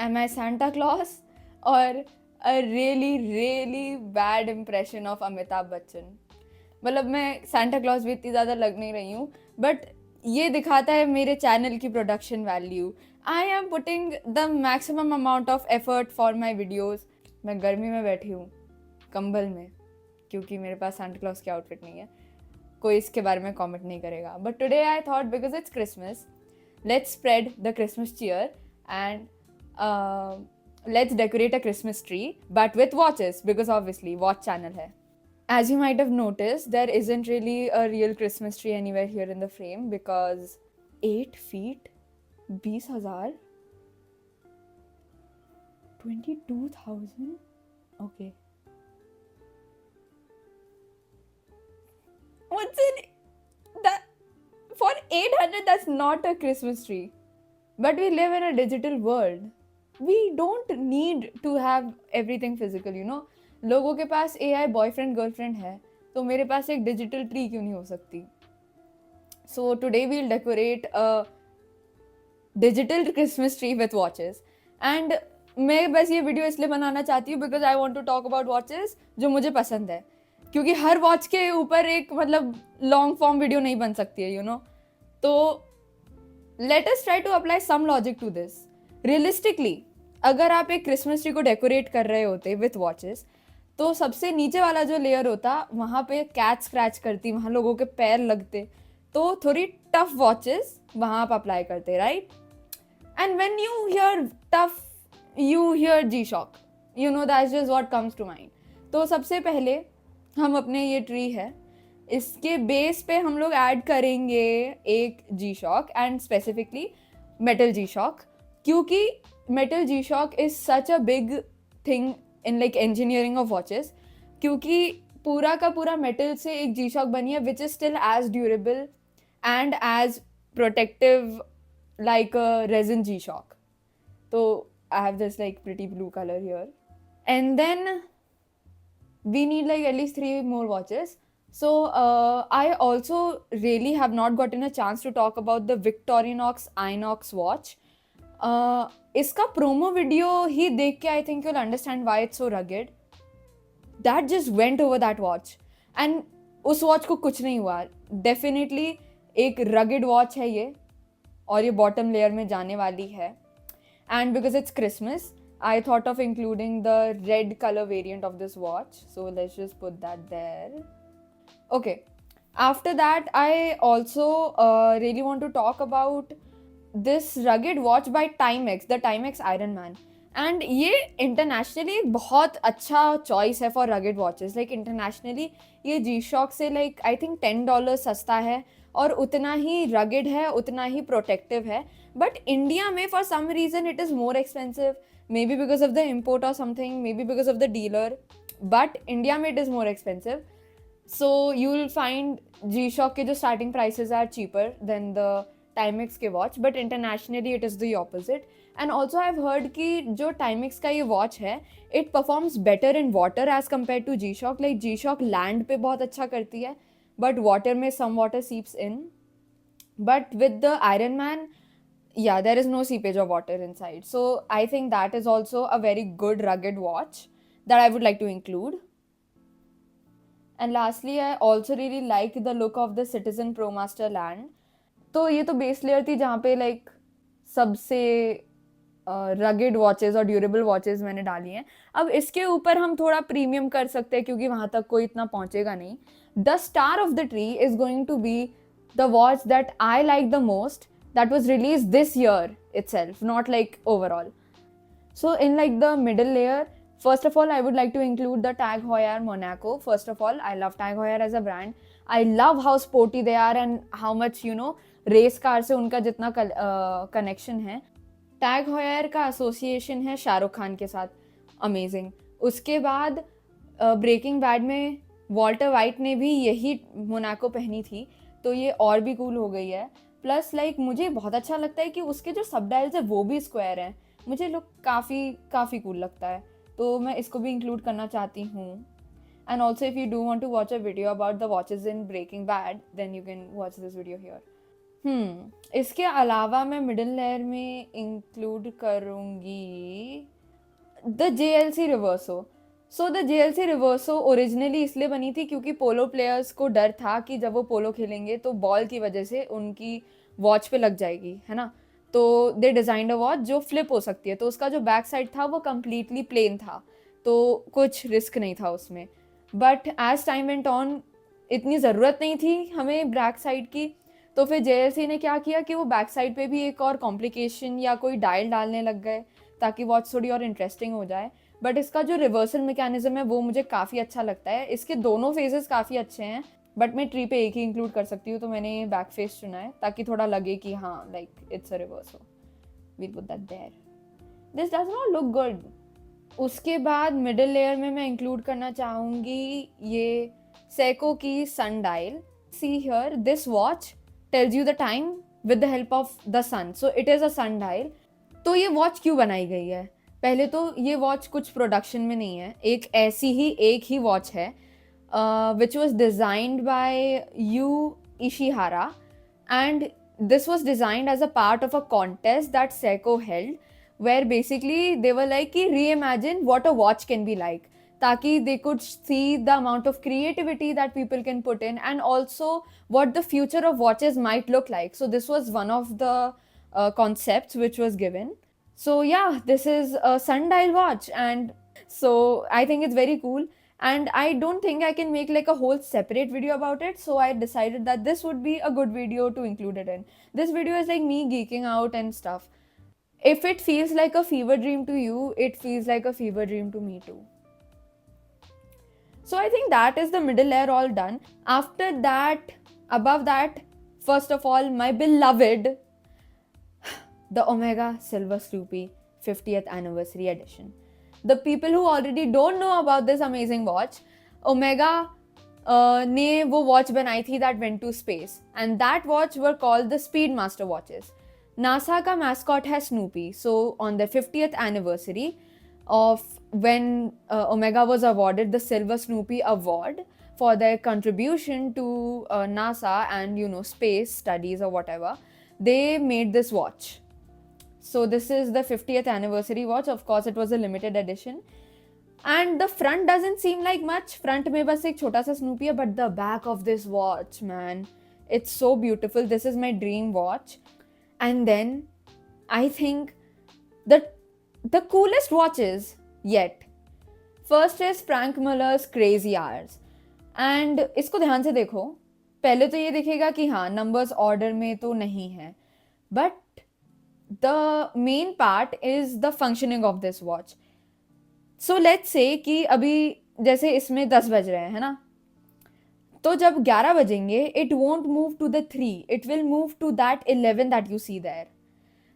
Am I Santa Claus or a really really bad impression of Amitabh Bachchan? मतलब मैं Santa Claus भी इतनी ज़्यादा लग नहीं रही हूँ, बट ये दिखाता है मेरे चैनल की production value. I am putting the maximum amount of effort for my videos. मैं गर्मी में बैठी हूँ कंबल में, क्योंकि मेरे पास सेंटा क्लॉज की आउटफिट नहीं है. कोई इसके बारे में कमेंट नहीं करेगा. But today I thought because it's Christmas, let's spread the Christmas cheer and let's decorate a Christmas tree, but with watches, because obviously watch channel hai. As you might have noticed, there isn't really a real Christmas tree anywhere here in the frame because 8 feet, 20,000, 22,000. Okay. What's in that? For 800, that's not a Christmas tree. But we live in a digital world. We don't need to have everything physical, you know. लोगों के पास AI boyfriend girlfriend है, तो मेरे पास एक digital tree क्यों नहीं हो सकती? So today we'll decorate a digital Christmas tree with watches. And मैं बस ये वीडियो इसलिए बनाना चाहती हूँ because I want to talk about watches जो मुझे पसंद है. क्योंकि हर वॉच के ऊपर एक मतलब लॉन्ग फॉर्म वीडियो नहीं बन सकती है, यू नो. तो let us try to apply some logic to this. Realistically अगर आप एक क्रिसमस ट्री को डेकोरेट कर रहे होते विथ वॉचेस, तो सबसे नीचे वाला जो लेयर होता वहाँ पे कैच स्क्रैच करती, वहाँ लोगों के पैर लगते, तो थोड़ी टफ वॉचेस वहाँ आप अप्लाई करते, right. And when you hear tough you hear G shock, you know that's just what comes to mind. तो सबसे पहले हम अपने ये ट्री है, इसके बेस पे हम लोग ऐड करेंगे एक G shock and specifically metal G shock, क्योंकि metal G shock is such a big thing in like engineering of watches. क्योंकि पूरा का पूरा मेटल से एक जी शॉक बनी है which is still as durable and as protective like a resin G shock. तो I have this like pretty blue colour here and then we need like at least 3 more watches. So I also really have not gotten a chance to talk about the Victorinox Inox watch. इसका promo video ही देख के I think you'll understand why it's so rugged. That just went over that watch and उस watch को कुछ नहीं हुआ. Definitely एक rugged watch है ये, और ये बॉटम लेयर में जाने वाली है. And because it's Christmas, I thought of including the red color variant of this watch. So let's just put that there. Okay. After that, I also really want to talk about this rugged watch by Timex, the Timex Iron Man. And ये internationally एक बहुत अच्छा choice है for rugged watches. Like internationally ये G-Shock से like I think $10 सस्ता है और उतना ही rugged है, उतना ही protective है. But India में for some reason it is more expensive. Maybe because of the import or something, maybe because of the dealer. But India में it is more expensive. So you will find G-Shock के जो starting prices are cheaper than the Timex के watch, but internationally it is the opposite. And also I've heard कि जो Timex का ये watch है, it performs better in water as compared to G-Shock. Like G-Shock land पे बहुत अच्छा करती है, but water में some water seeps in. But with the Iron Man, yeah, there is no seepage of water inside. So I think that is also a very good rugged watch that I would like to include. And lastly, I also really like the look of the Citizen ProMaster Land. तो ये तो base layer थी जहाँ पे like सबसे rugged watches और durable watches मैंने डाली हैं. अब इसके ऊपर हम थोड़ा प्रीमियम कर सकते हैं क्योंकि वहाँ तक कोई इतना पहुँचेगा नहीं. The star of the tree is going to be the watch that I like the most, that was released this year itself, not like overall. So in like the middle layer, first of all I would like to include the Tag Heuer Monaco. First of all, I love Tag Heuer as a brand. I love how sporty they are and how much, you know, race car से उनका जितना connection है. Tag हॉयर का association है शाहरुख खान के साथ, amazing. उसके बाद ब्रेकिंग बैड में वॉल्टर वाइट ने भी यही मोनाको पहनी थी, तो ये और भी कूल हो गई है. प्लस लाइक मुझे बहुत अच्छा लगता है कि उसके जो सब डायल्स है वो भी स्क्वायर हैं. मुझे लुक काफ़ी कूल लगता है, तो मैं इसको भी इंक्लूड करना चाहती हूँ. And also if you do want to watch a video about the watches in Breaking Bad, then you can watch this video here. इसके अलावा मैं मिडिल लेयर में इंक्लूड करूँगी the JLC Reverso. So the JLC Reverso originally इसलिए बनी थी क्योंकि पोलो players को डर था कि जब वो पोलो खेलेंगे तो बॉल की वजह से उनकी वॉच पे लग जाएगी, है ना। तो दे डिज़ाइंड अ वॉच जो फ्लिप हो सकती है, तो उसका जो बैक साइड था वो कम्प्लीटली प्लेन था, तो कुछ रिस्क नहीं था उसमें। But as time went on इतनी ज़रूरत नहीं थी हमें बैक साइड की, तो फिर JLC ने क्या किया कि वो बैक साइड पे भी एक और कॉम्प्लिकेशन या कोई डायल डालने लग गए ताकि वॉच थोड़ी और इंटरेस्टिंग हो जाए। बट इसका जो रिवर्सल मैकेनिज्म है वो मुझे काफ़ी अच्छा लगता है। इसके दोनों फेजेस काफ़ी अच्छे हैं, बट मैं ट्री पे एक ही इंक्लूड कर सकती हूँ, तो मैंने बैक फेस चुना है ताकि थोड़ा लगे कि हाँ like it's a reversal. We'll put that there. This does not look good. उसके बाद मिडिल लेयर में मैं इंक्लूड करना चाहूँगी ये सेको की sun dial. See here, this watch tells you the time with the help of the sun, so it is a sun dial. तो ये वॉच क्यों बनाई गई है? पहले तो ये वॉच कुछ प्रोडक्शन में नहीं है, एक ही वॉच है which was designed bye you Ishihara, and this was designed as a part of a contest that Seiko held, where basically they were like कि reimagine what a watch can be like, ताकि they could see the amount of creativity that people can put in and also what the future of watches might look like. So this was one of the concepts which was given. So yeah, this is a sundial watch, and so I think it's very cool, and I don't think I can make like a whole separate video about it, so I decided that this would be a good video to include it in. This video is like me geeking out and stuff. If it feels like a fever dream to you, it feels like a fever dream to me too. So I think that is the middle layer all done. After that, above that, first of all, my beloved, the Omega Silver Snoopy 50th Anniversary Edition. The people who already don't know about this amazing watch, Omega ने वो watch बनाई थी that went to space, and that watch were called the Speedmaster watches. NASA का mascot है Snoopy, so on the 50th anniversary of when Omega was awarded the Silver Snoopy Award for their contribution to NASA and space studies or whatever, they made this watch. So this is the 50th anniversary watch. Of course, it was a limited edition. And the front doesn't seem like much. Front में बस एक छोटा सा Snoopy है, but the back of this watch, man, it's so beautiful. This is my dream watch. And then I think the coolest watches yet. First is Frank Muller's Crazy Hours. And इसको ध्यान से देखो. पहले तो ये दिखेगा कि हाँ numbers order में तो नहीं है, but the main part is the functioning of this watch. So let's say कि अभी जैसे इसमें 10 बज रहे हैं, है ना, तो जब 11 बजेंगे it won't move to the 3, it will move to that 11 that you see there.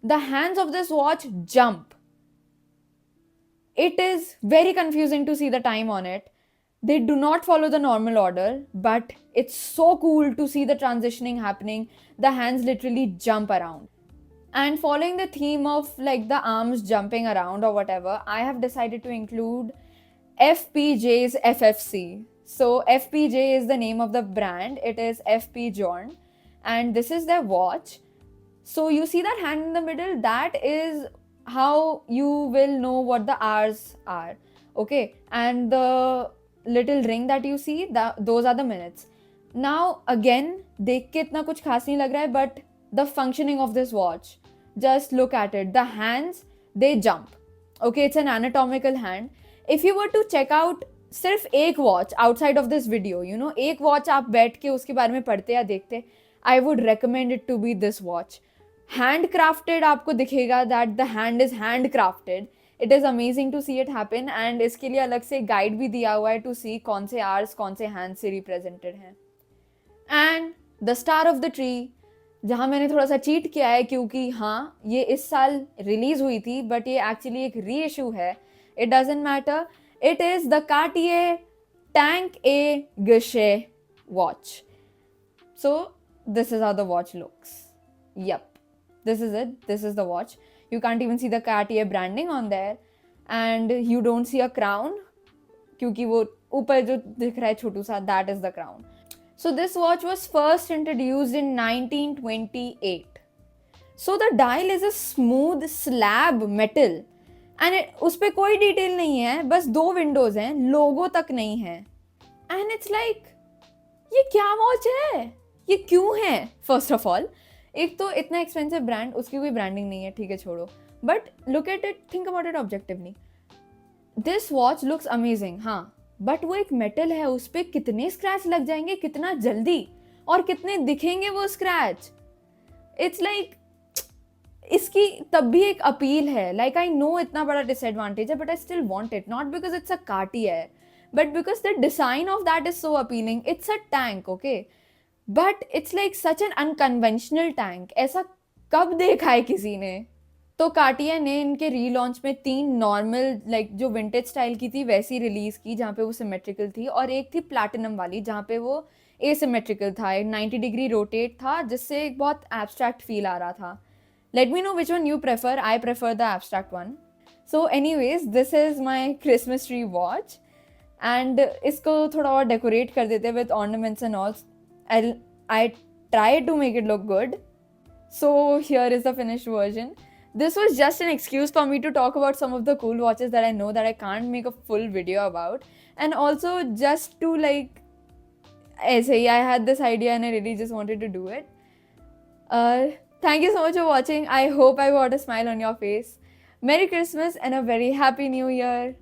The hands of this watch jump. It is very confusing to see the time on it. They do not follow the normal order, but it's so cool to see the transitioning happening. The hands literally jump around. And following the theme of like the arms jumping around or whatever, I have decided to include FPJ's FFC. So FPJ is the name of the brand. It is FP Journe, and this is their watch. So you see that hand in the middle? That is how you will know what the hours are. Okay, and the little ring that you see, those are the minutes. Now again, देख के इतना कुछ खास नहीं लग रहा है, but the functioning of this watch, just look at it. The hands, they jump. Okay, it's an anatomical hand. If you were to check out सिर्फ एक watch outside of this video, एक वॉच आप बैठ के उसके बारे में पढ़ते या देखते, I would recommend it to be this watch. Handcrafted आपको दिखेगा that the hand is handcrafted. It is amazing to see it happen, and इसके लिए अलग से गाइड भी दिया हुआ है to see कौन से आर्स कौन से हैंड से रिप्रेजेंटेड हैं. And the star of the tree, जहाँ मैंने थोड़ा सा चीट किया है क्योंकि हाँ ये इस साल रिलीज हुई थी, बट ये एक्चुअली एक री इशू है. It doesn't matter. It is the Cartier Tank A Guichet watch. So this is how the watch looks. Yep, this is it. This is the watch. You can't even see the Cartier branding on there, and you don't see a crown क्योंकि वो ऊपर जो दिख रहा है छोटू सा, that is the crown. So this watch was first introduced in 1928. So the dial is a smooth slab metal and उस पे कोई डिटेल नहीं है, बस 2 विंडोज हैं, लोगो तक नहीं है. एंड इट्स लाइक ये क्या वॉच है, ये क्यों है? फर्स्ट ऑफ ऑल, एक तो इतना एक्सपेंसिव ब्रांड, उसकी कोई ब्रांडिंग नहीं है, ठीक है छोड़ो, but look at it, think about it objectively. This watch looks amazing, हाँ, बट वो एक मेटल है, उस पर कितने स्क्रैच लग जाएंगे, कितना जल्दी, और कितने दिखेंगे वो स्क्रैच. इट्स लाइक इसकी तब भी एक अपील है. लाइक आई नो इतना बड़ा डिसएडवांटेज है, but I still want it, not because it's a Cartier, but because the design of that is so appealing. It's a tank, okay, but it's like such an unconventional tank. ऐसा कब देखा है किसी ने? तो Cartier ने इनके relaunch में 3 नॉर्मल लाइक जो विंटेज स्टाइल की थी वैसी रिलीज की, जहाँ पे वो सिमेट्रिकल थी, और एक थी प्लैटिनम वाली जहाँ पे वो एसिमेट्रिकल था, 90 डिग्री रोटेट था, जिससे एक बहुत एब्स्ट्रैक्ट फील आ रहा था. Let me know which one you prefer. I prefer the abstract one. So anyways, this is my Christmas tree watch. And इसको थोड़ा और डेकोरेट कर देते with ornaments and all. I try to make it look good. So here is the finished version. This was just an excuse for me to talk about some of the cool watches that I know that I can't make a full video about, and also just to like, ऐसे ही I had this idea and I really just wanted to do it. Thank you so much for watching. I hope I got a smile on your face. Merry Christmas and a very happy New Year.